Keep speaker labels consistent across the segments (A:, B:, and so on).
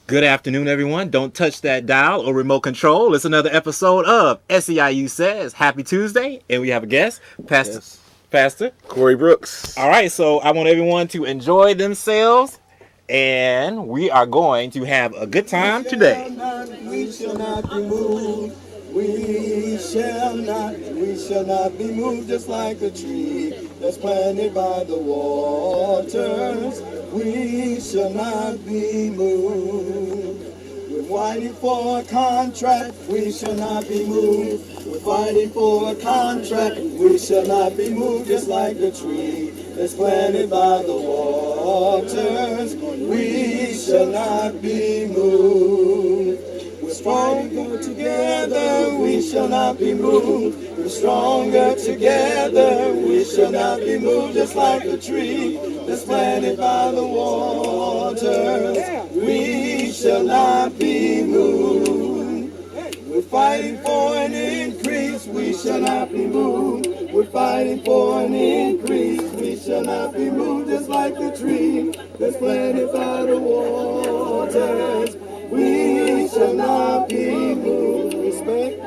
A: Good afternoon, everyone. Don't touch that dial or remote control. It's another episode of SEIU Says. Happy Tuesday, and we have a guest,
B: Yes.
A: Pastor
B: Corey Brooks.
A: All right, so I want everyone to enjoy themselves, and we are going to have a good time today.
C: We shall not be moved. We shall not be moved just like a tree that's planted by the waters. We shall not be moved. We're fighting for a contract. We shall not be moved. We're fighting for a contract. We shall not be moved just like a tree that's planted by the waters. We shall not be moved. We're stronger together, we shall not be moved. We're stronger together, we shall not be moved. Just like a tree that's planted by the waters, we shall not be moved. We're fighting for an increase, we shall not be moved. We're fighting for an increase, we shall not be moved. Just like a tree that's planted by the waters, we shall not be moved. Respect.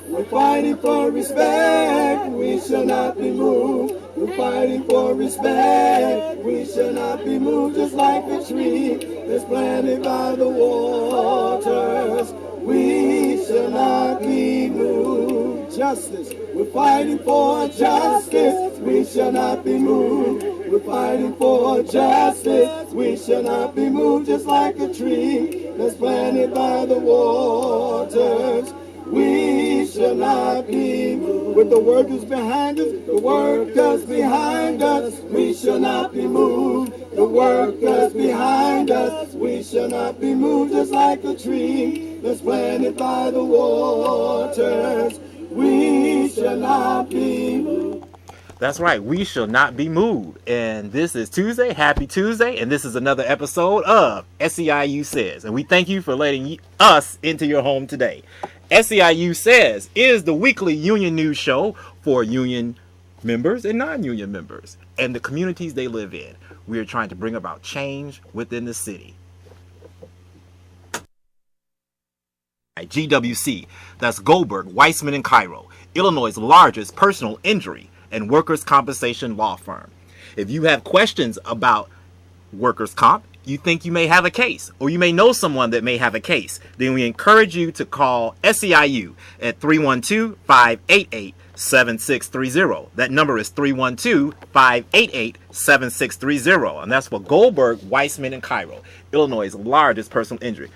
C: We're fighting for respect. We shall not be moved. We're fighting for respect. We shall not be moved. Just like a tree that's planted by the waters, we shall not be moved. Justice. We're fighting for justice. We shall not be moved. We're fighting for justice. We shall not be moved. Just like a tree that's planted by the waters, we shall not be moved. With the workers behind us, the workers behind us, we shall not be moved. The workers behind us, we shall not be moved. Just like a tree that's planted by the waters, we shall not be moved.
A: That's right, we shall not be moved. And this is Tuesday, happy Tuesday, and this is another episode of SEIU Says. And we thank you for letting us into your home today. SEIU Says is the weekly union news show for union members and non-union members and the communities they live in. We are trying to bring about change within the city. GWC, that's Goldberg, Weissman and Cairo, Illinois' largest personal injury and workers' compensation law firm. If you have questions about workers' comp, you think you may have a case, or you may know someone that may have a case, then we encourage you to call SEIU at 312-588-7630. That number is 312-588-7630, and that's for Goldberg, Weissman, and Cairo, Illinois' largest personal injury.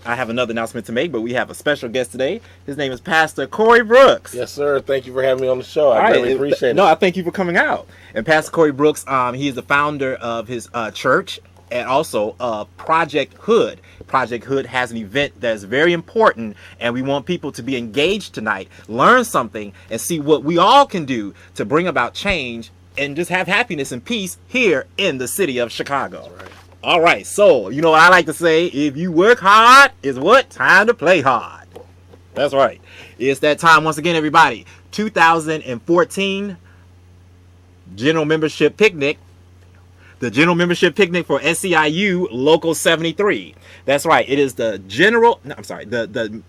A: I have another announcement to make, but we have a special guest today. His name is Pastor Corey Brooks.
B: Yes, sir. Thank you for having me on the show. I really appreciate it.
A: No, I thank you for coming out. And Pastor Corey Brooks, he is the founder of his church and also Project Hood. Project Hood has an event that is very important, and we want people to be engaged tonight, learn something, and see what we all can do to bring about change and just have happiness and peace here in the city of Chicago.
B: That's right.
A: All right, so you know what I like to say, if you work hard, it's what? Time to play hard. That's right. It's that time once again, everybody. 2014 General Membership Picnic. The General Membership Picnic for SEIU Local 73. That's right. It is the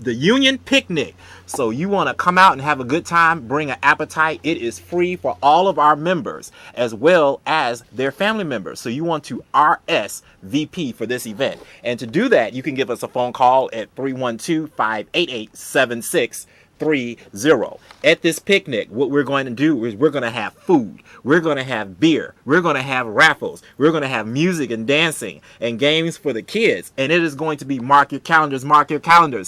A: Union Picnic. So you want to come out and have a good time, bring an appetite. It is free for all of our members as well as their family members. So you want to RSVP for this event. And to do that, you can give us a phone call at 312-588-7630. At this picnic, what we're going to do is we're going to have food, we're going to have beer, we're going to have raffles, we're going to have music and dancing and games for the kids, and it is going to be, mark your calendars,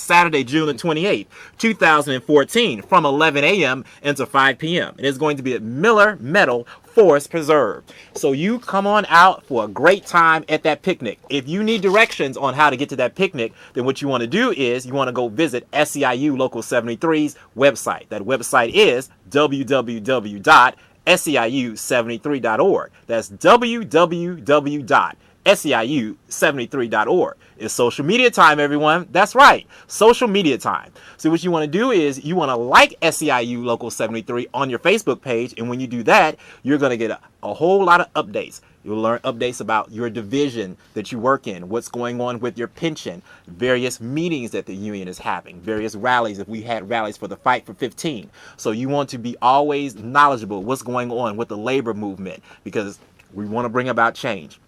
A: Saturday, June the 28th, 2014, from 11 a.m. until 5 p.m. It is going to be at Miller Meadow Forest Preserve. So you come on out for a great time at that picnic. If you need directions on how to get to that picnic, then what you want to do is you want to go visit SEIU Local 73's website. That website is www.seiu73.org. That's www.seiu73.org. It's social media time, everyone. That's right, social media time. So what you want to do is you want to like SEIU Local 73 on your Facebook page, and when you do that, you're going to get a whole lot of updates. You'll learn updates about your division that you work in, what's going on with your pension, various meetings that the union is having, various rallies, if we had rallies for the Fight for 15. So you want to be always knowledgeable what's going on with the labor movement, because we want to bring about change.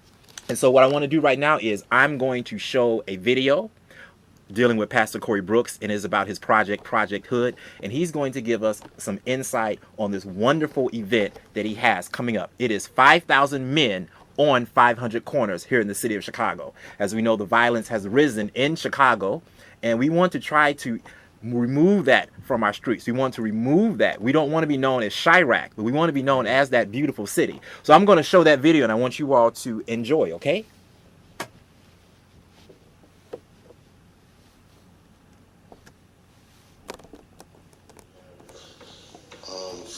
A: And so what I want to do right now is I'm going to show a video dealing with Pastor Corey Brooks, and is about his project, Project Hood, and he's going to give us some insight on this wonderful event that he has coming up. It is 5,000 men on 500 corners here in the city of Chicago. As we know, the violence has risen in Chicago, and we want to try to remove that from our streets. We want to remove that. We don't want to be known as Chirac, but we want to be known as that beautiful city. So I'm going to show that video, and I want you all to enjoy, okay?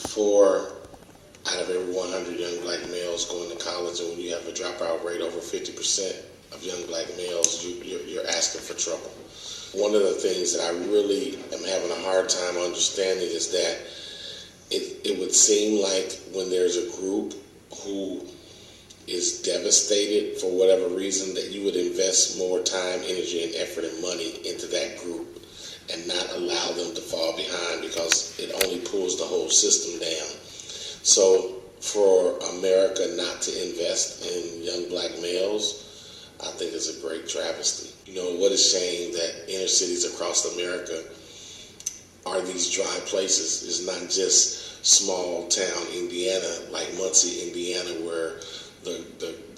D: Four out of every 100 young black males going to college, and when you have a dropout rate over 50% of young black males, you're asking for trouble. One of the things that I really am having a hard time understanding is that it would seem like when there's a group who is devastated for whatever reason, that you would invest more time, energy, and effort and money into that group and not allow them to fall behind, because it only pulls the whole system down. So for America not to invest in young black males, I think it's a great travesty. You know, what a shame that inner cities across America are these dry places. It's not just small town Indiana, like Muncie, Indiana, where the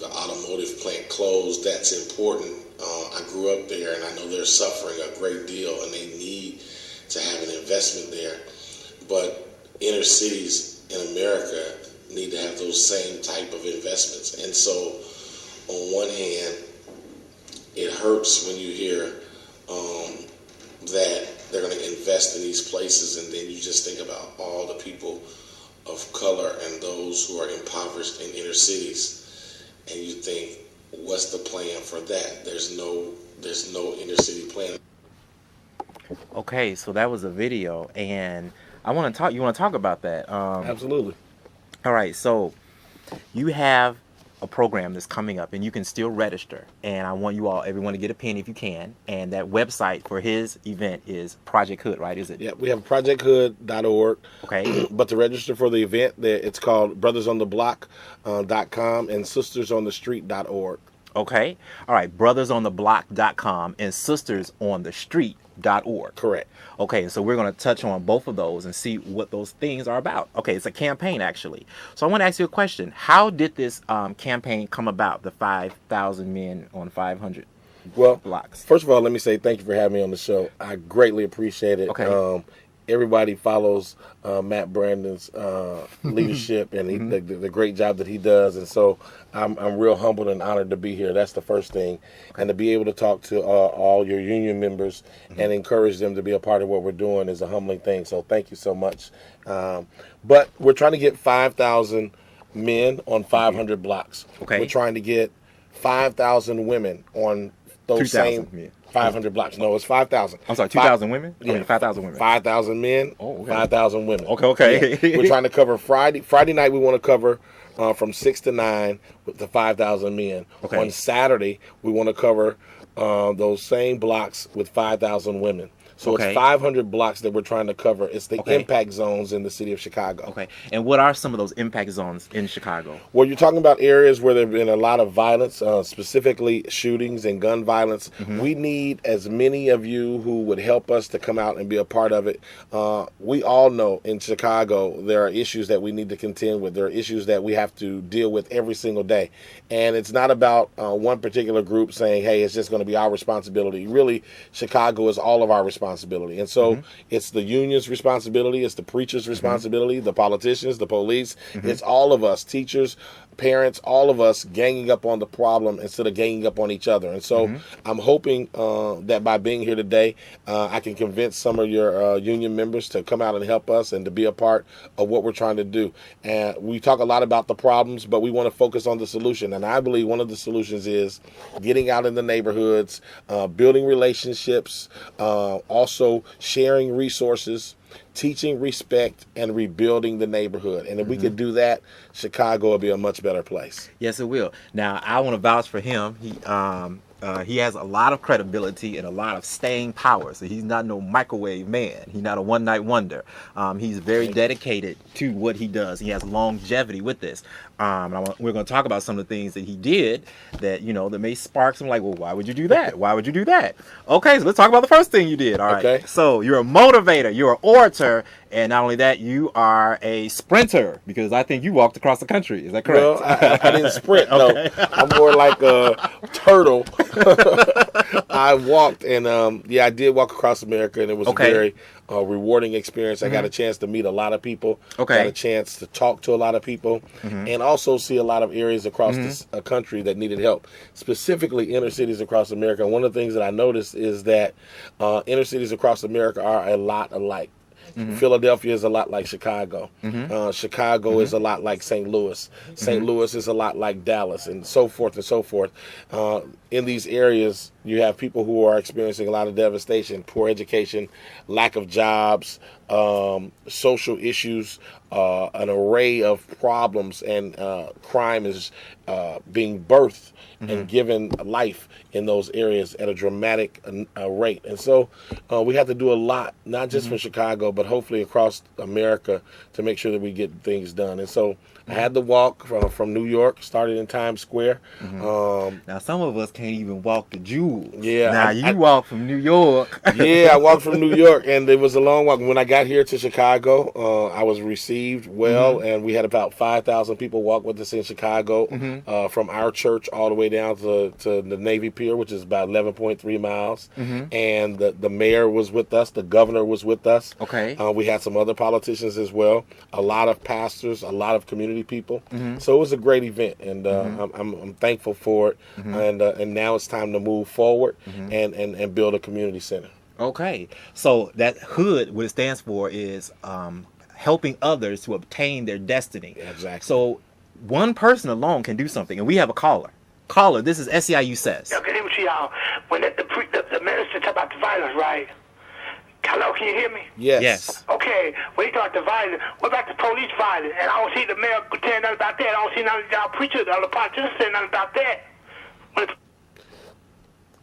D: automotive plant closed. That's important. I grew up there, and I know they're suffering a great deal, and they need to have an investment there. But inner cities in America need to have those same type of investments. And so, on one hand, it hurts when you hear that they're going to invest in these places, and then you just think about all the people of color and those who are impoverished in inner cities, and you think, what's the plan for that? There's no inner city plan.
A: Okay, so that was a video, and I want to talk. You want to talk about that?
B: Absolutely.
A: All right, so you have a program that's coming up, and you can still register. And I want you all, everyone, to get a pen if you can. And that website for his event is Project Hood, right? Is it?
B: Yeah, we have projecthood.org.
A: Okay.
B: But to register for the event, it's called brothersontheblock.com and sistersonthestreet.org.
A: Okay. All right. Brothersontheblock.com and sistersonthestreet.org.
B: Correct.
A: Okay, so we're going to touch on both of those and see what those things are about. Okay, it's a campaign, actually. So I want to ask you a question. How did this campaign come about, the 5,000 men on 500 blocks?
B: First of all, let me say thank you for having me on the show. I greatly appreciate it.
A: Okay.
B: Everybody follows Matt Brandon's leadership and the great job that he does, and so I'm real humbled and honored to be here. That's the first thing, and to be able to talk to all your union members and encourage them to be a part of what we're doing is a humbling thing. So thank you so much. But we're trying to get 5,000 men on 500 blocks.
A: Okay.
B: We're trying to get 5,000 women on those same
A: men.
B: 500 blocks. No, it's 5,000.
A: I'm sorry, 2,000 women?
B: Yeah,
A: I mean, 5,000 women.
B: 5,000 men,
A: Oh, okay.
B: 5,000 women.
A: Okay.
B: Yeah. We're trying to cover Friday night, we want to cover from 6 to 9 with the 5,000 men.
A: Okay.
B: On Saturday, we want to cover those same blocks with 5,000 women. So
A: Okay.
B: it's 500 blocks that we're trying to cover. It's the
A: Okay.
B: impact zones in the city of Chicago.
A: Okay. And what are some of those impact zones in Chicago?
B: Well, you're talking about areas where there have been a lot of violence, specifically shootings and gun violence. We need as many of you who would help us to come out and be a part of it. We all know in Chicago there are issues that we need to contend with. There are issues that we have to deal with every single day. And it's not about one particular group saying, hey, it's just going to be our responsibility. Really, Chicago is all of our responsibility. And so it's the union's responsibility, it's the preacher's responsibility, the politicians, the police. It's all of us, teachers, parents, all of us ganging up on the problem instead of ganging up on each other. And so I'm hoping that by being here today, I can convince some of your union members to come out and help us and to be a part of what we're trying to do. And we talk a lot about the problems, but we want to focus on the solution. And I believe one of the solutions is getting out in the neighborhoods, building relationships, also sharing resources, teaching respect and rebuilding the neighborhood. And if we could do that, Chicago will be a much better place.
A: Yes, it will. Now, I want to vouch for him. He has a lot of credibility and a lot of staying power. So he's not no microwave man. He's not a one-night wonder. He's very dedicated to what he does. He has longevity with this. We're going to talk about some of the things that he did that, that may spark some like, well, why would you do that? Why would you do that? Okay, so let's talk about the first thing you did. All right.
B: Okay.
A: So you're a motivator. You're an orator. And not only that, you are a sprinter because I think you walked across the country. Is that correct?
B: Well, I didn't sprint, no. I'm more like a turtle. I walked, and I did walk across America, and it was a very rewarding experience. I got a chance to meet a lot of people. Got a chance to talk to a lot of people, and also see a lot of areas across this country that needed help, specifically inner cities across America. And one of the things that I noticed is that inner cities across America are a lot alike. Philadelphia is a lot like Chicago. Chicago is a lot like St. Louis. St. Louis is a lot like Dallas, and so forth and so forth. In these areas, you have people who are experiencing a lot of devastation, poor education, lack of jobs, social issues, an array of problems, and crime is being birthed and given life in those areas at a dramatic rate. And so we have to do a lot, not just for Chicago, but hopefully across America to make sure that we get things done. And so I had to walk from New York, started in Times Square.
A: Now, some of us can't even walk the jewels.
B: Yeah.
A: Now, you walk from New York.
B: Yeah, I walked from New York, and it was a long walk. When I got here to Chicago, I was received well, and we had about 5,000 people walk with us in Chicago from our church all the way down to the Navy Pier, which is about 11.3 miles. And the mayor was with us. The governor was with us.
A: Okay.
B: We had some other politicians as well, a lot of pastors, a lot of community people. So it was a great event, and I'm thankful for it. And now it's time to move forward and build a community center.
A: Okay. So that HOOD, what it stands for, is helping others to obtain their destiny.
B: Exactly.
A: So one person alone can do something, and we have a caller. Caller, this is SEIU Says.
E: Yeah, good evening to y'all. When the minister talk about the violence, right? Hello, can you hear me?
B: Yes.
E: Okay, when he talk about the violence, what about the police violence? And I don't see the mayor saying nothing about that. I don't see none of y'all preachers or the politicians saying nothing about that.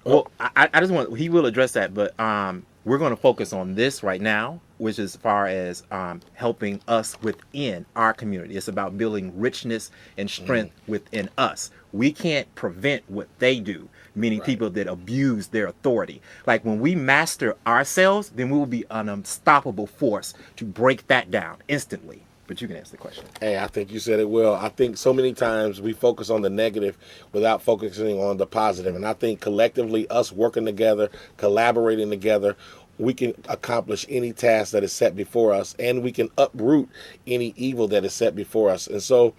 A: Well, I just want, he will address that, but we're going to focus on this right now, which is as far as helping us within our community. It's about building richness and strength within us. We can't prevent what they do, meaning people that abuse their authority. Like when we master ourselves, then we will be an unstoppable force to break that down instantly. But you can answer the question.
B: Hey, I think you said it well. I think so many times we focus on the negative without focusing on the positive. And I think collectively, us working together, collaborating together, we can accomplish any task that is set before us, and we can uproot any evil that is set before us. And so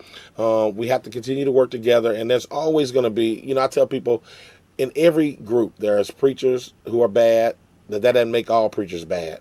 B: we have to continue to work together. And there's always going to be, I tell people, in every group, there's preachers who are bad. That doesn't make all preachers bad.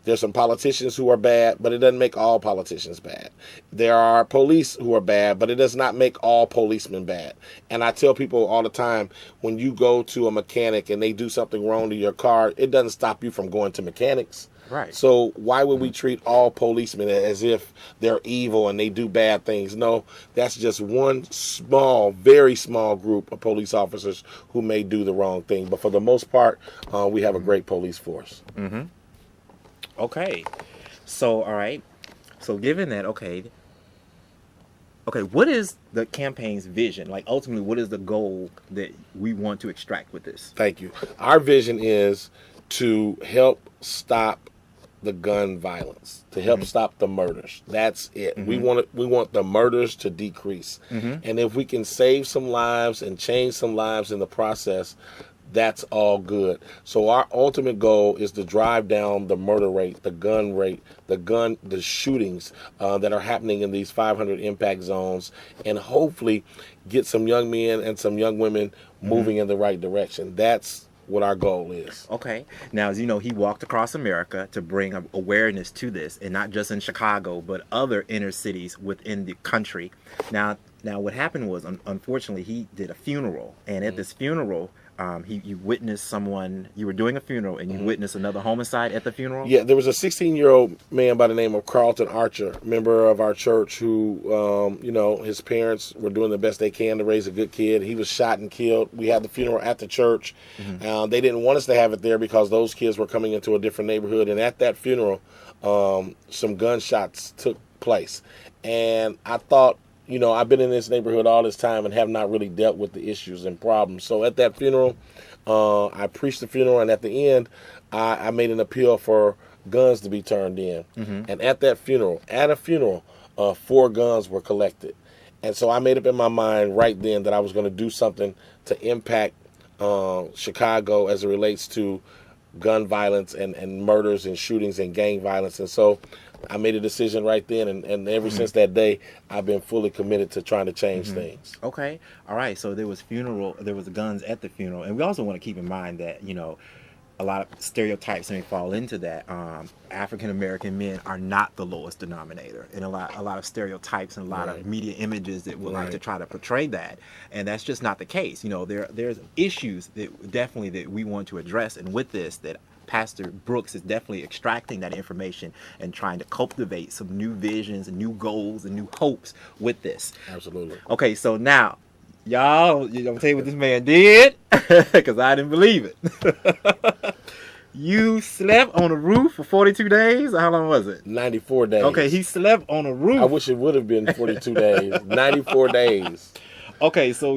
B: There's some politicians who are bad, but it doesn't make all politicians bad. There are police who are bad, but it does not make all policemen bad. And I tell people all the time, when you go to a mechanic and they do something wrong to your car, it doesn't stop you from going to mechanics.
A: Right.
B: So why would we treat all policemen as if they're evil and they do bad things? No, that's just one small, very small group of police officers who may do the wrong thing. But for the most part, we have a great police force.
A: Okay. So, all right. So given that, okay, what is the campaign's vision? Like ultimately, what is the goal that we want to extract with this?
B: Thank you. Our vision is to help stop the gun violence, to help stop the murders. That's it. We want the murders to decrease. And if we can save some lives and change some lives in the process, that's all good. So our ultimate goal is to drive down the murder rate, the gun rate, the shootings that are happening in these 500 impact zones, and hopefully get some young men and some young women moving in the right direction. That's what our goal is.
A: Okay. Now, as you know, he walked across America to bring awareness to this, and not just in Chicago, but other inner cities within the country. Now what happened was, unfortunately, he did a funeral, and at this funeral, you witnessed someone. You were doing a funeral, and you witnessed another homicide at the funeral.
B: Yeah, there was a 16-year-old man by the name of Carlton Archer, member of our church, who, his parents were doing the best they can to raise a good kid. He was shot and killed. We had the funeral at the church. They didn't want us to have it there because those kids were coming into a different neighborhood. And at that funeral, some gunshots took place. And I thought, I've been in this neighborhood all this time and have not really dealt with the issues and problems. So at that funeral, I preached the funeral, and at the end, I made an appeal for guns to be turned in. And at a funeral, 4 guns were collected. And so I made up in my mind right then that I was going to do something to impact Chicago as it relates to gun violence and murders and shootings and gang violence. And so I made a decision right then, and ever since that day, I've been fully committed to trying to change things.
A: Okay. All right. So there was guns at the funeral. And we also want to keep in mind that, a lot of stereotypes may fall into that. African-American men are not the lowest denominator. And a lot of stereotypes and a lot of media images that would like to try to portray that. And that's just not the case. There's issues that we want to address. And with this, that Pastor Brooks is definitely extracting that information and trying to cultivate some new visions and new goals and new hopes with this.
B: Absolutely.
A: Okay, so now, y'all, I'm gonna tell you what this man did, because I didn't believe it. You slept on a roof for 42 days? Or how long was it?
B: 94 days.
A: Okay, he slept on a roof.
B: I wish it would have been 42 days. 94 days.
A: Okay, so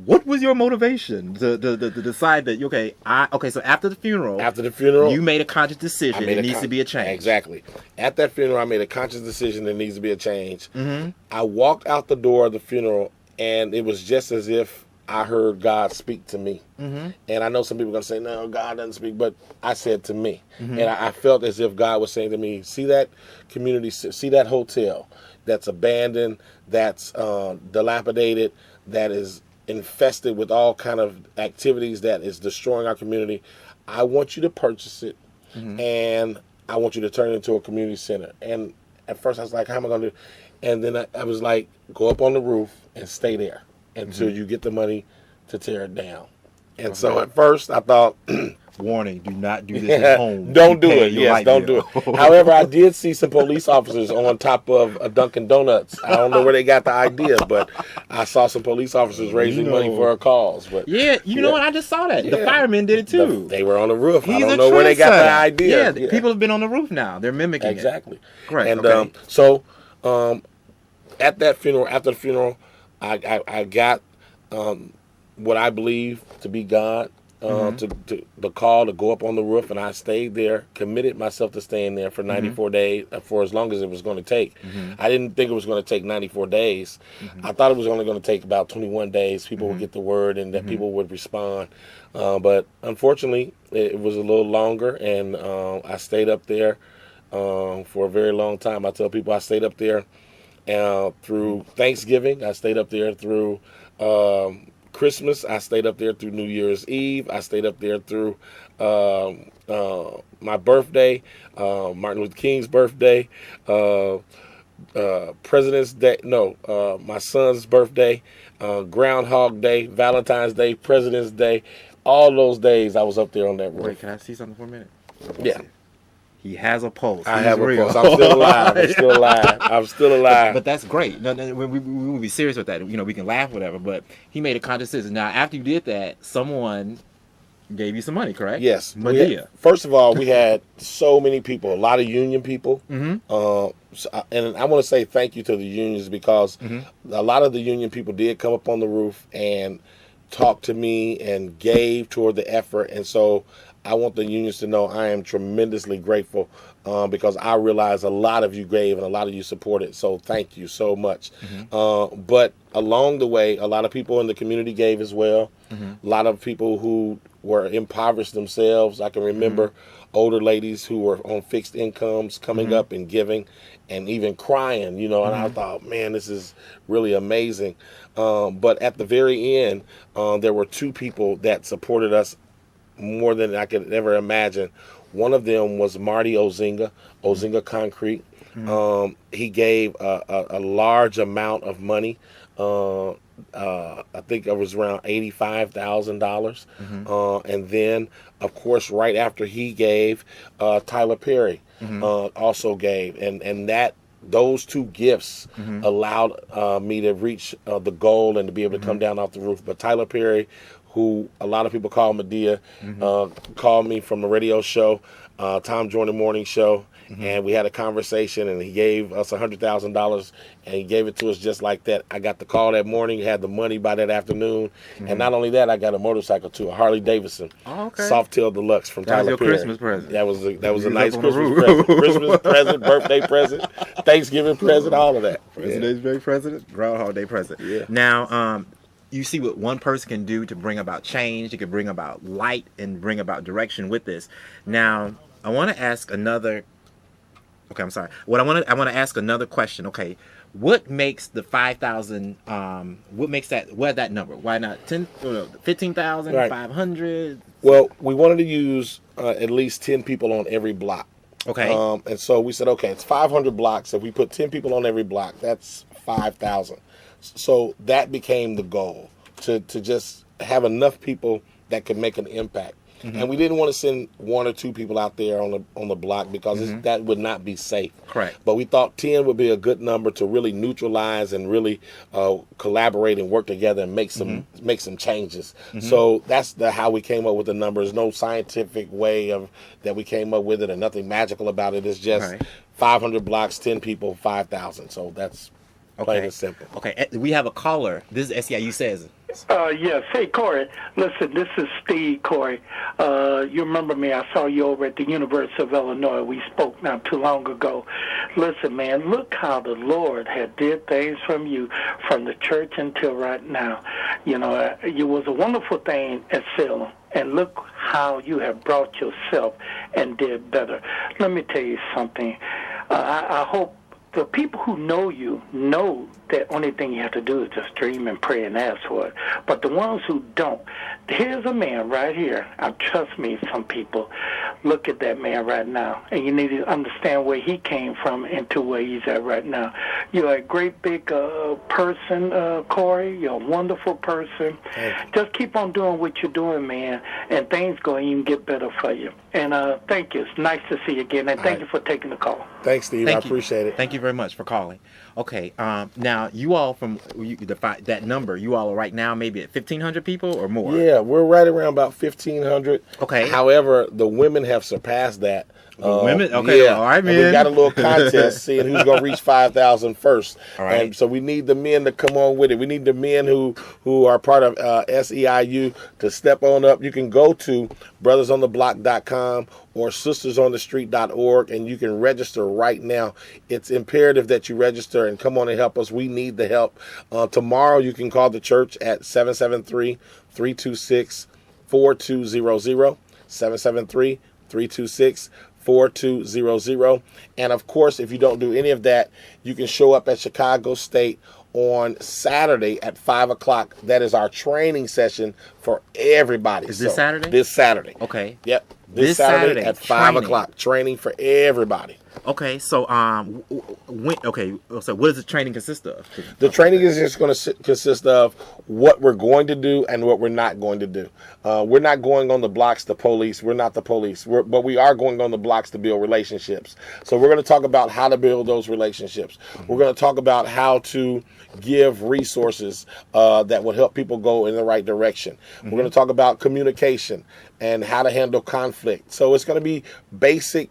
A: what was your motivation to decide that, so after the funeral, you made a conscious decision there needs to be a change.
B: Exactly. At that funeral, I made a conscious decision there needs to be a change. I walked out the door of the funeral, and it was just as if I heard God speak to me. And I know some people are going to say, no, God doesn't speak, but I said to me. And I felt as if God was saying to me, see that community, see that hotel that's abandoned, that's dilapidated, that is infested with all kind of activities that is destroying our community. I want you to purchase it, and I want you to turn it into a community center. And at first I was like, how am I going to do it? And then I was like, go up on the roof and stay there until you get the money to tear it down. And so at first I thought,
A: warning, do not do this at home.
B: Don't do it. Yes, don't do it. However, I did see some police officers on top of a Dunkin' Donuts. I don't know where they got the idea, but I saw some police officers raising money for a cause. But
A: you know what? I just saw that. The firemen did it too.
B: They were on the roof. I don't know where they got the idea.
A: Yeah, people have been on the roof now. They're mimicking
B: exactly.
A: it. Correct.
B: And so at that funeral, after the funeral, I got what I believe to be God. To the call to go up on the roof, and I stayed there, committed myself to staying there for 94 days, for as long as it was going to take. I didn't think it was going to take 94 days. I thought it was only going to take about 21 days. People would get the word and that people would respond. But unfortunately, it was a little longer, and I stayed up there for a very long time. I tell people I stayed up there through Thanksgiving. I stayed up there through Christmas. I stayed up there through New Year's Eve. I stayed up there through my birthday, Martin Luther King's birthday, President's Day, my son's birthday, Groundhog Day, Valentine's Day, President's Day. All those days I was up there on that roof.
A: Wait, can I see something for a minute?
B: Yeah.
A: He has a pulse.
B: I have a pulse. I'm still alive. I'm still alive.
A: But that's great. No, we will be serious with that. We can laugh, whatever. But he made a conscious decision. Now, after you did that, someone gave you some money, correct?
B: Yes.
A: Medea.
B: First of all, we had so many people, a lot of union people. And I want to say thank you to the unions, because a lot of the union people did come up on the roof and talk to me and gave toward the effort. And so I want the unions to know I am tremendously grateful, because I realize a lot of you gave and a lot of you supported. So thank you so much. But along the way, a lot of people in the community gave as well. A lot of people who were impoverished themselves. I can remember older ladies who were on fixed incomes coming up and giving and even crying, and I thought, man, this is really amazing. But at the very end, there were 2 people that supported us more than I could ever imagine. One of them was Marty Ozinga Concrete. He gave a large amount of money I think it was around $85,000. And then, of course, right after he gave, Tyler Perry also gave, and that those two gifts allowed me to reach the goal and to be able to come down off the roof. But Tyler Perry, who a lot of people call Medea, called me from a radio show, Tom Jordan Morning Show. And we had a conversation, and he gave us $100,000, and he gave it to us just like that. I got the call that morning, had the money by that afternoon, and not only that, I got a motorcycle too, a Harley Davidson, Softail Deluxe from
A: That was
B: Tyler
A: your
B: Perry.
A: Christmas present.
B: That was a
A: You
B: nice
A: was up on the
B: Christmas
A: roof.
B: present, Christmas present, birthday present, Thanksgiving present, all of that.
A: President's Day present, Groundhog Day present.
B: Yeah.
A: Now, you see what one person can do to bring about change. It can bring about light and bring about direction with this. Now, I want to ask another. Okay, I'm sorry. I want to ask another question. Okay, what makes the 5,000? What makes that? What that number? Why not 15,000,
B: Right.
A: 500?
B: Well, we wanted to use at least 10 people on every block.
A: Okay.
B: And so we said, okay, it's 500 blocks. If we put 10 people on every block, that's 5,000. So that became the goal, to just have enough people that could make an impact. And we didn't want to send 1 or 2 people out there on the block because that would not be safe.
A: Correct.
B: But we thought 10 would be a good number to really neutralize and really collaborate and work together and make some changes. So that's how we came up with the number. There's no scientific way that we came up with it, and nothing magical about it. It's just
A: Right.
B: 500 blocks, 10 people, 5,000. So that's plain and simple.
A: Okay. We have a caller. This is SEIU Says.
E: Yes. Hey, Corey. Listen, this is Steve, Corey. You remember me. I saw you over at the University of Illinois. We spoke not too long ago. Listen, man, look how the Lord had did things from you from the church until right now. You know, it was a wonderful thing at Salem. And look how you have brought yourself and did better. Let me tell you something. I hope the people who know you know that only thing you have to do is just dream and pray and ask for it. But the ones who don't, here's a man right here. Trust me, some people look at that man right now, and you need to understand where he came from and to where he's at right now. You're a great big person, Corey. You're a wonderful person. Just keep on doing what you're doing, man, and things going to even get better for you. And thank you. It's nice to see you again, and thank you for taking the call.
B: Thanks, Steve. I appreciate it.
A: Thank you very much for calling. Okay. Now you all that number. You all are right now maybe at 1,500 people or more.
B: Yeah, we're right around about 1,500.
A: Okay.
B: However, the women have surpassed that.
A: Women? Okay,
B: Yeah.
A: all right,
B: And
A: men.
B: we got a little contest seeing who's going to reach 5,000 first.
A: All right.
B: And so we need the men to come on with it. We need the men who are part of SEIU to step on up. You can go to brothersontheblock.com or sistersonthestreet.org, and you can register right now. It's imperative that you register and come on and help us. We need the help. Tomorrow you can call the church at 773-326-4200, 773-326-4200. And of course, if you don't do any of that, you can show up at Chicago State on Saturday at 5 o'clock. That is our training session for everybody.
A: Is this Saturday?
B: This Saturday.
A: Okay.
B: Yep.
A: This
B: Saturday
A: Saturday,
B: at 5
A: training.
B: o'clock. Training for everybody.
A: Okay. So so what does the training consist of?
B: The training is just going to consist of what we're going to do and what we're not going to do. We're not going on the blocks to police. We're not the police. But we are going on the blocks to build relationships. So we're going to talk about how to build those relationships. We're going to talk about how to give resources that will help people go in the right direction. We're going to talk about communication and how to handle conflict. So it's going to be basic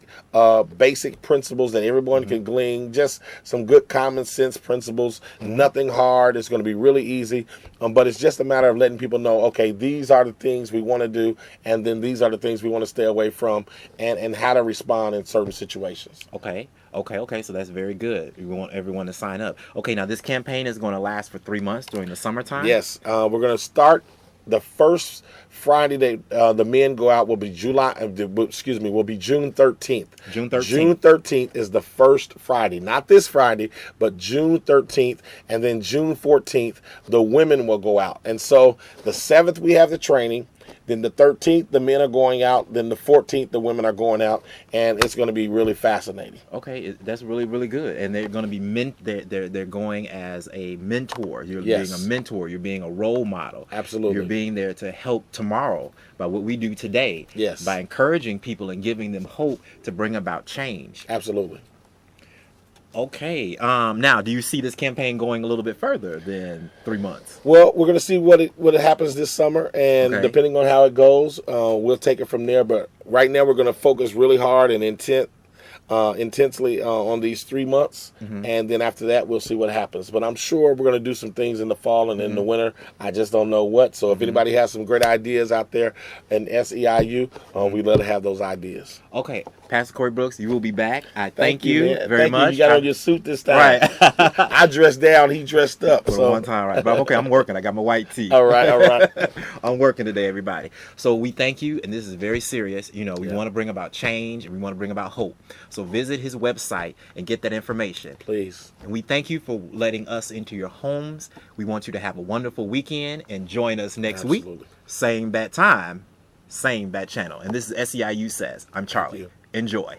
B: principles that everyone can glean, just some good common sense principles, nothing hard. It's going to be really easy, but it's just a matter of letting people know, okay, these are the things we want to do, and then these are the things we want to stay away from, and how to respond in certain situations.
A: Okay. So that's very good. We want everyone to sign up. Okay, now this campaign is going to last for 3 months during the summertime?
B: Yes, we're going to start the first Friday that the men go out will be June 13th.
A: June 13th.
B: June 13th is the first Friday, not this Friday, but June 13th, and then June 14th the women will go out. And so the 7th we have the training. Then the 13th, the men are going out. Then the 14th, the women are going out, and it's going to be really fascinating.
A: Okay, that's really, really good. And they're going to be they're going as a mentor. You're
B: Yes.
A: being a mentor. You're being a role model.
B: Absolutely.
A: You're being there to help tomorrow by what we do today.
B: Yes.
A: By encouraging people and giving them hope to bring about change.
B: Absolutely.
A: Okay. Now, do you see this campaign going a little bit further than 3 months?
B: Well, we're going to see what it happens this summer, and
A: Okay.
B: depending on how it goes, we'll take it from there. But right now, we're going to focus really hard and intensely on these 3 months, and then after that, we'll see what happens. But I'm sure we're going to do some things in the fall and in the winter. I just don't know what. So if anybody has some great ideas out there in SEIU, we'd love to have those ideas.
A: Okay, Pastor Corey Brooks, you will be back. I thank you
B: man.
A: very
B: Thank
A: much.
B: You got on your suit this time.
A: Right.
B: I dressed down, he dressed up.
A: For
B: So
A: one time, right? But okay, I'm working. I got my white tee.
B: all right.
A: I'm working today, everybody. So we thank you, and this is very serious. You know, we
B: Yeah.
A: want to bring about change, and we want to bring about hope. So visit his website and get that information.
B: Please.
A: And we thank you for letting us into your homes. We want you to have a wonderful weekend and join us next week.
B: Absolutely.
A: Same bat time, same bat channel. And this is SEIU Says. I'm Charlie.
B: you.
A: Enjoy.